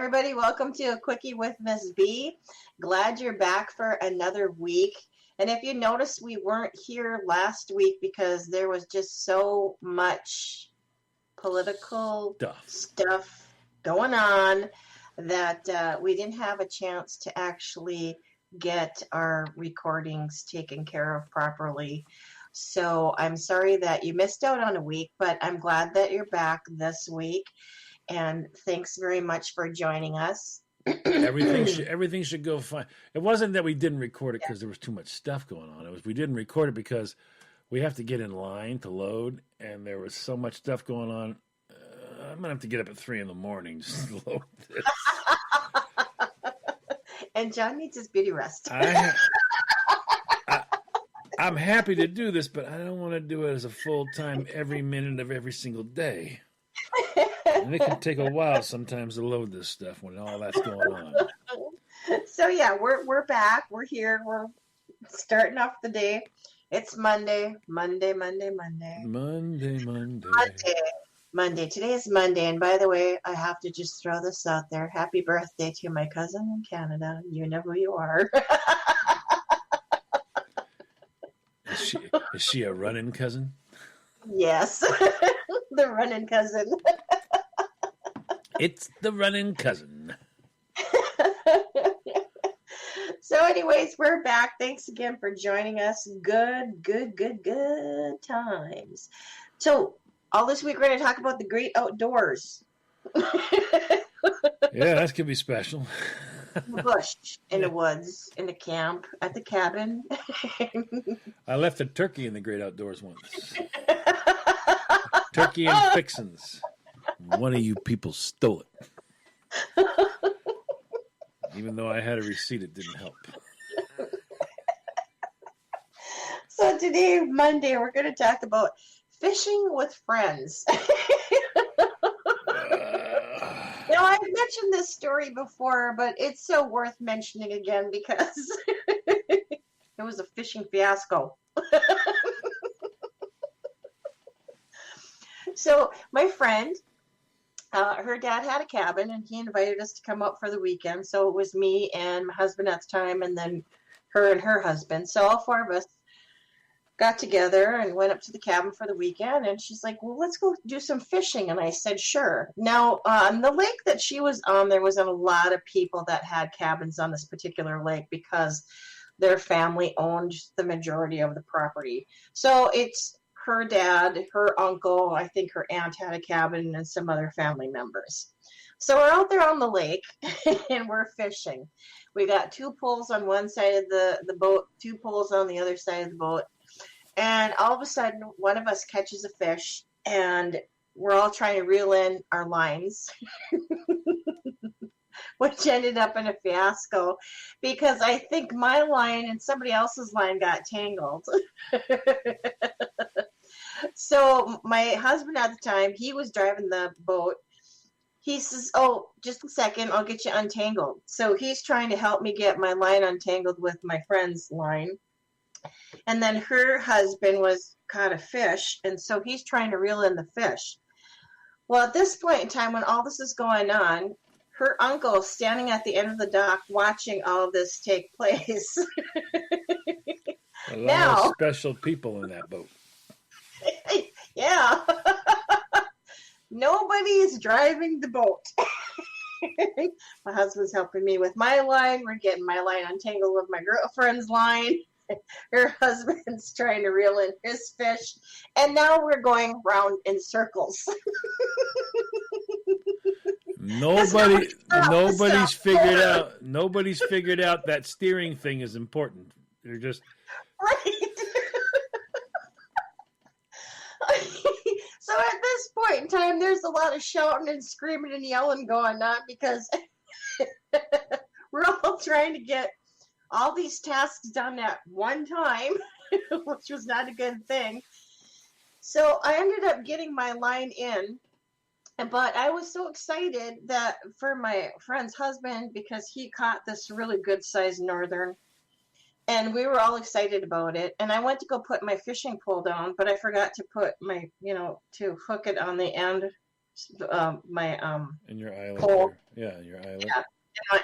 everybody. Welcome to a Quickie with Miss B. Glad you're back for another week. And if you notice, we weren't here last week because there was just so much political stuff going on that we didn't have a chance to actually get our recordings taken care of properly. So I'm sorry that you missed out on a week, but I'm glad that you're back this week. And thanks very much for joining us. Everything should go fine. It wasn't that we didn't record it because there was too much stuff going on. It was we didn't record it because we have to get in line to load, and there was so much stuff going on. I'm gonna have to get up at 3 a.m. just to load this. And John needs his beauty rest. I'm happy to do this, but I don't want to do it as a full time every minute of every single day. And it can take a while sometimes to load this stuff when all that's going on. So yeah, we're back. We're here. We're starting off the day. It's Monday. Monday. Today is Monday. And by the way, I have to just throw this out there. Happy birthday to my cousin in Canada. You know who you are. Is she a run-in cousin? Yes. The run-in cousin. It's the run-in cousin. So anyways, we're back. Thanks again for joining us. Good times. So all this week we're going to talk about the great outdoors. Yeah, that's going to be special. In the bush, in the woods, in the camp, at the cabin. I left a turkey in the great outdoors once. Turkey and fixins. One of you people stole it. Even though I had a receipt, it didn't help. So today, Monday, we're going to talk about fishing with friends. Now, I've mentioned this story before, but it's so worth mentioning again because it was a fishing fiasco. So my friend, her dad had a cabin, and he invited us to come out for the weekend. So it was me and my husband at the time, and then her and her husband. So all four of us got together and went up to the cabin for the weekend. And she's like, well, let's go do some fishing. And I said, sure. Now, on the lake that she was on, there was a lot of people that had cabins on this particular lake because their family owned the majority of the property. So it's her dad, her uncle, I think her aunt had a cabin, and some other family members. So we're out there on the lake and we're fishing. We got 2 poles on one side of the boat, 2 poles on the other side of the boat. And all of a sudden, one of us catches a fish, and we're all trying to reel in our lines, which ended up in a fiasco because I think my line and somebody else's line got tangled. So my husband at the time, he was driving the boat. He says, oh, just a second, I'll get you untangled. So he's trying to help me get my line untangled with my friend's line. And then her husband caught a fish, and so he's trying to reel in the fish. Well, at this point in time, when all this is going on, her uncle is standing at the end of the dock watching all of this take place. A lot of special people in that boat. Yeah. Nobody's driving the boat. My husband's helping me with my line. We're getting my line untangled with my girlfriend's line. Her husband's trying to reel in his fish. And now we're going round in circles. Nobody's figured out that steering thing is important. They're just right. So at this point in time, there's a lot of shouting and screaming and yelling going on because we're all trying to get all these tasks done at one time, which was not a good thing. So I ended up getting my line in, but I was so excited that for my friend's husband because he caught this really good sized northern. And we were all excited about it. And I went to go put my fishing pole down, but I forgot to put my, to hook it on the end my In your eyelet pole. there. Yeah, your eyelet.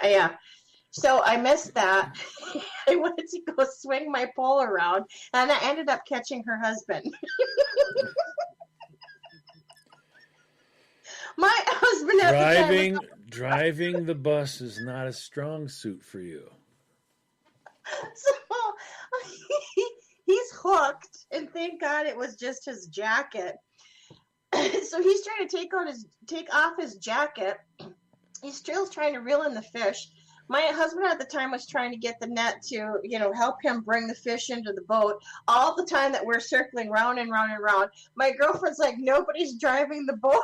Yeah. So I missed that. I wanted to go swing my pole around, and I ended up catching her husband. My husband at the time was Driving the bus is not a strong suit for you. so he's hooked, and thank God it was just his jacket. So he's trying to take off his jacket. He's still trying to reel in the fish. My husband at the time was trying to get the net to, help him bring the fish into the boat. All the time that we're circling round and round and round, my girlfriend's like, nobody's driving the boat.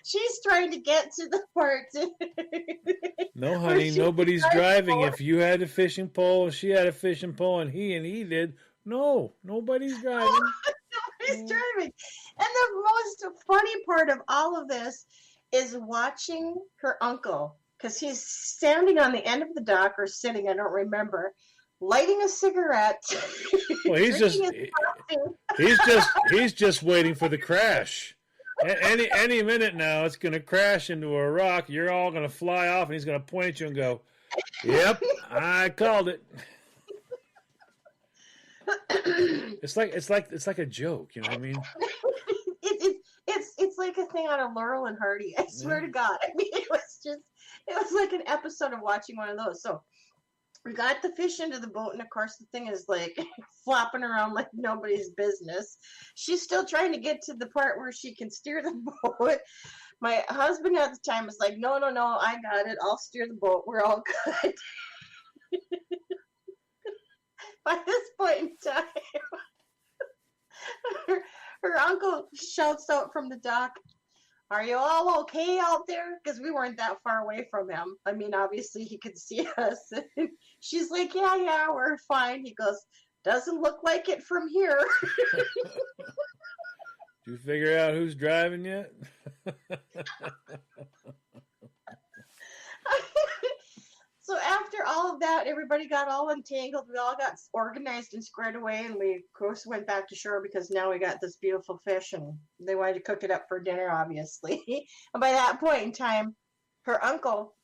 She's trying to get to the part. No, honey, nobody's driving. If you had a fishing pole and she had a fishing pole and he did, no, nobody's driving. Nobody's driving. And the most funny part of all of this is watching her uncle, because he's standing on the end of the dock or sitting, I don't remember, lighting a cigarette. Well, he's just waiting for the crash. Any minute now, it's going to crash into a rock. You're all going to fly off, and he's going to point at you and go, "Yep, I called it." It's like a joke, you know what I mean? It's like a thing out of Laurel and Hardy. I swear to God. I mean, it was like an episode of watching one of those. So we got the fish into the boat, and of course the thing is like flopping around like nobody's business. She's still trying to get to the part where she can steer the boat. My husband at the time was like, no, I got it. I'll steer the boat. We're all good. By this point in time, her uncle shouts out from the dock, "Are you all okay out there?" Because we weren't that far away from him. I mean, obviously he could see us. She's like, yeah, we're fine. He goes, "Doesn't look like it from here." Did you figure out who's driving yet? So after all of that, everybody got all entangled. We all got organized and squared away, and we, of course, went back to shore because now we got this beautiful fish, and they wanted to cook it up for dinner, obviously. And by that point in time, her uncle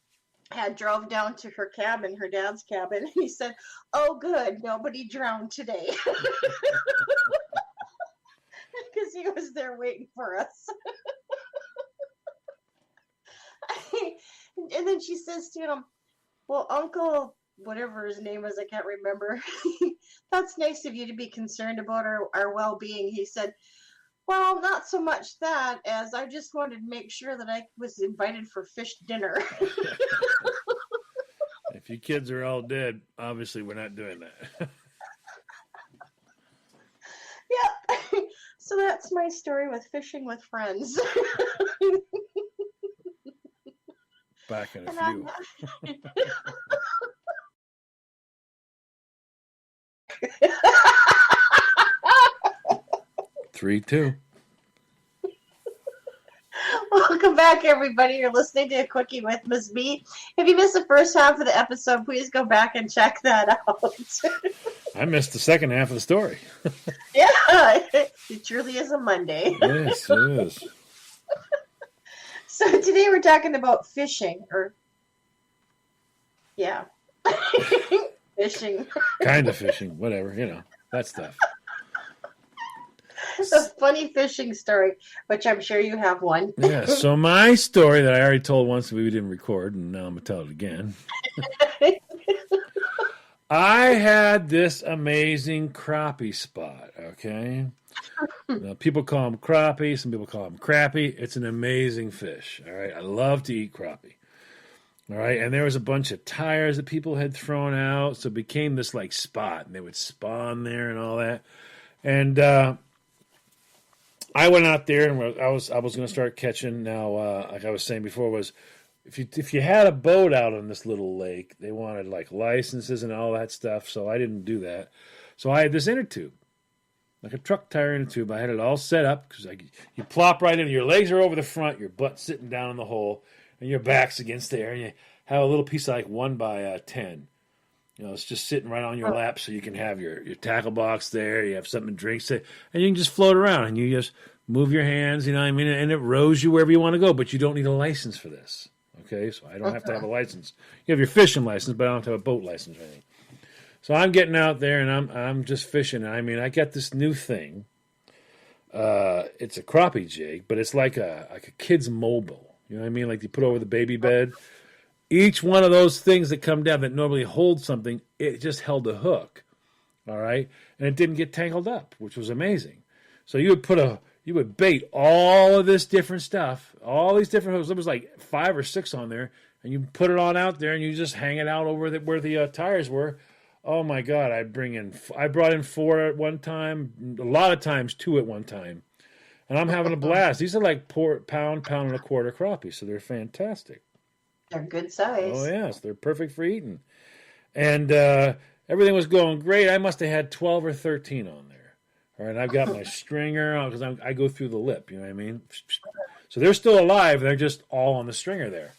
had drove down to her cabin, her dad's cabin, and he said, "Oh, good, nobody drowned today." Because he was there waiting for us. And then she says to him, "Well, Uncle, whatever his name is, I can't remember, that's nice of you to be concerned about our well-being." He said, "Well, not so much that, as I just wanted to make sure that I was invited for fish dinner." If you kids are all dead, obviously we're not doing that. Yeah. So that's my story with fishing with friends. Back in a few. 3-2. Welcome back, everybody. You're listening to A Quickie with Ms. B. If you missed the first half of the episode, please go back and check that out. I missed the second half of the story. Yeah, it truly is a Monday. Yes, it is. So today we're talking about fishing, fishing. Kind of fishing, whatever, that stuff. A funny fishing story, which I'm sure you have one. Yeah, so my story that I already told once we didn't record, and now I'm going to tell it again. I had this amazing crappie spot, okay? Now, people call them crappie. Some people call them crappie. It's an amazing fish, all right? I love to eat crappie, all right? And there was a bunch of tires that people had thrown out, so it became this, spot, and they would spawn there and all that. And I went out there, and I was going to start catching. Now, like I was saying before, was if you had a boat out on this little lake, they wanted licenses and all that stuff. So I didn't do that. So I had this inner tube, like a truck tire inner tube. I had it all set up because you plop right in. Your legs are over the front, your butt's sitting down in the hole, and your back's against there. And you have a little piece of 1x10. It's just sitting right on your lap, so you can have your tackle box there. You have something to drink, and you can just float around, and you just move your hands, you know what I mean? And it rows you wherever you want to go, but you don't need a license for this. Okay, so I don't have to have a license. You have your fishing license, but I don't have to have a boat license or anything. So I'm getting out there and I'm just fishing. I mean, I got this new thing. It's a crappie jig, but it's like a kid's mobile. You know what I mean? Like you put over the baby bed. Each one of those things that come down that normally hold something, it just held a hook. All right, and it didn't get tangled up, which was amazing. So you would bait all of this different stuff, all these different hooks. There was like 5 or 6 on there, and you put it on out there, and you just hang it out over where the tires were. Oh my God! I brought in 4 at one time, a lot of times 2 at one time, and I'm having a blast. These are like pound and a quarter crappie, so they're fantastic. They're good size. Oh yes, they're perfect for eating, and everything was going great. I must have had 12 or 13 on there. All right, I've got my stringer because I go through the lip. You know what I mean? So they're still alive. They're just all on the stringer there,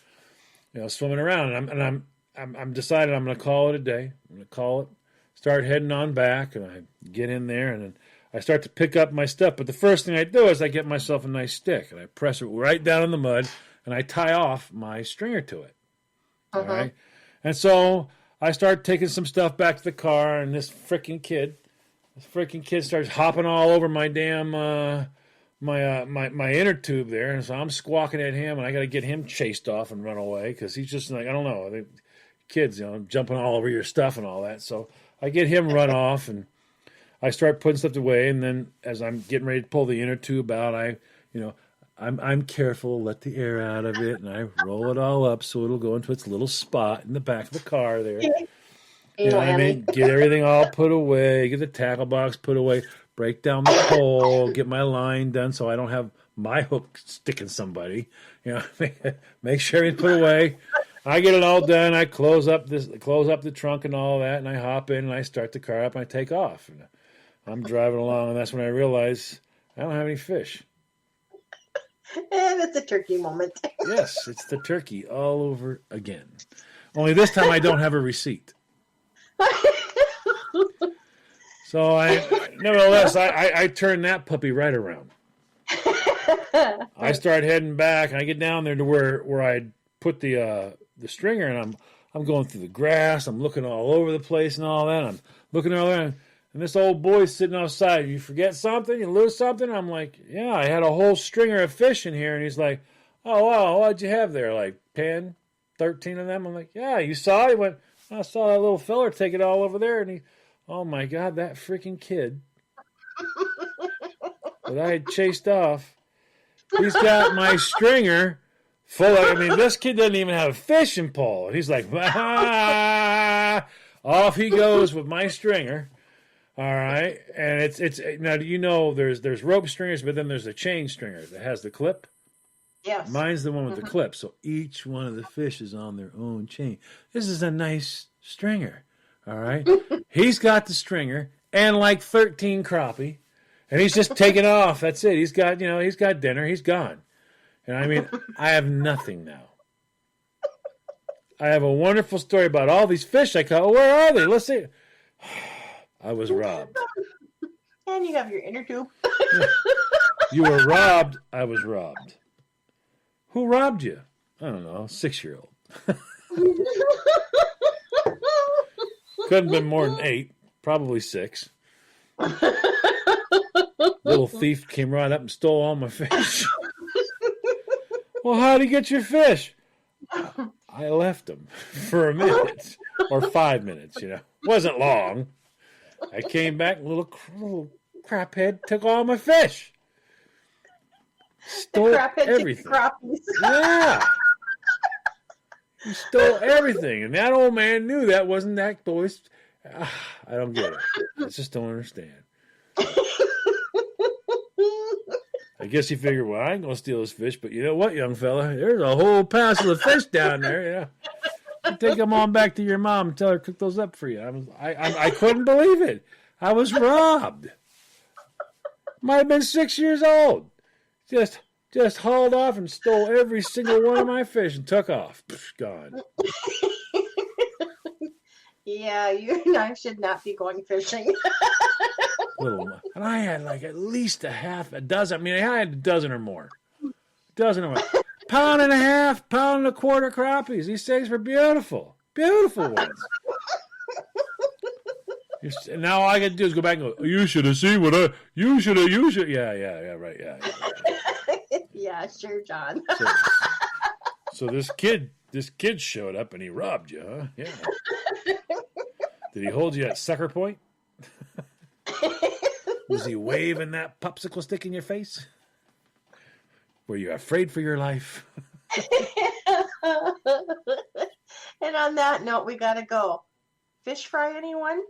you know, swimming around. And I'm decided I'm going to call it a day. I'm going to call it. Start heading on back, and I get in there, and then I start to pick up my stuff. But the first thing I do is I get myself a nice stick, and I press it right down in the mud, and I tie off my stringer to it. All right, and so I start taking some stuff back to the car, and this freaking kid starts hopping all over my damn my inner tube there, and so I'm squawking at him, and I got to get him chased off and run away because he's just like, I don't know, the kids, you know, jumping all over your stuff and all that. So I get him run off, and I start putting stuff away, and then as I'm getting ready to pull the inner tube out, I'm careful, let the air out of it, and I roll it all up so it'll go into its little spot in the back of the car there. You know what I mean? Get everything all put away, get the tackle box put away, break down the pole, get my line done so I don't have my hook sticking somebody. You know, make sure it's put away. I get it all done. I close up the trunk and all that, and I hop in and I start the car up and I take off. And I'm driving along, and that's when I realize I don't have any fish. And it's a turkey moment. Yes, it's the turkey all over again. Only this time I don't have a receipt. So nevertheless, I turn that puppy right around. I start heading back, and I get down there to where I put the stringer, and I'm going through the grass. I'm looking all over the place and all that. I'm looking all around, and this old boy's sitting outside. You forget something? You lose something? I'm like, yeah, I had a whole stringer of fish in here. And he's like, oh, wow, what'd you have there? Like 10, 13 of them? I'm like, yeah, you saw it? He went, I saw that little feller take it all over there. And he, oh my God, that freaking kid that I had chased off, he's got my stringer full of, I mean, this kid doesn't even have a fishing pole. And he's like, ah, off he goes with my stringer. All right. And it's now, do you know there's rope stringers, but then there's a chain stringer that has the clip? Yes. Mine's the one with the clip. So each one of the fish is on their own chain. This is a nice stringer. All right. He's got the stringer and like 13 crappie, and he's just taking off. That's it. He's got dinner. He's gone. And I mean, I have nothing now. I have a wonderful story about all these fish I caught. Oh, where are they? Let's see. I was robbed. And you have your inner tube. You were robbed. I was robbed. Who robbed you? I don't know. 6-year-old. Couldn't have been more than 8. Probably 6. Little thief came right up and stole all my fish. Well, how'd he get your fish? I left them for a minute or 5 minutes, you know. Wasn't long. I came back, little craphead took all my fish. Stole everything. Yeah. He stole everything. And that old man knew that wasn't that boy's. I don't get it. I just don't understand. I guess he figured, well, I ain't going to steal his fish, but you know what, young fella? There's a whole passel of fish down there, yeah. Take them on back to your mom and tell her to cook those up for you. I couldn't believe it. I was robbed. Might have been 6 years old. Just hauled off and stole every single one of my fish and took off. Gone. Yeah, you and I should not be going fishing. little, and I had like at least a dozen. I mean, I had a dozen or more. Dozen or more. Pound and a half, pound and a quarter crappies. These things were beautiful. Beautiful ones. And now all I got to do is go back and go, you should have seen you should. Yeah, right, yeah. Yeah, sure, John. So this kid showed up and he robbed you, huh? Yeah. Did he hold you at sucker point? Was he waving that popsicle stick in your face? Were you afraid for your life? And on that note, we gotta go. Fish fry, anyone?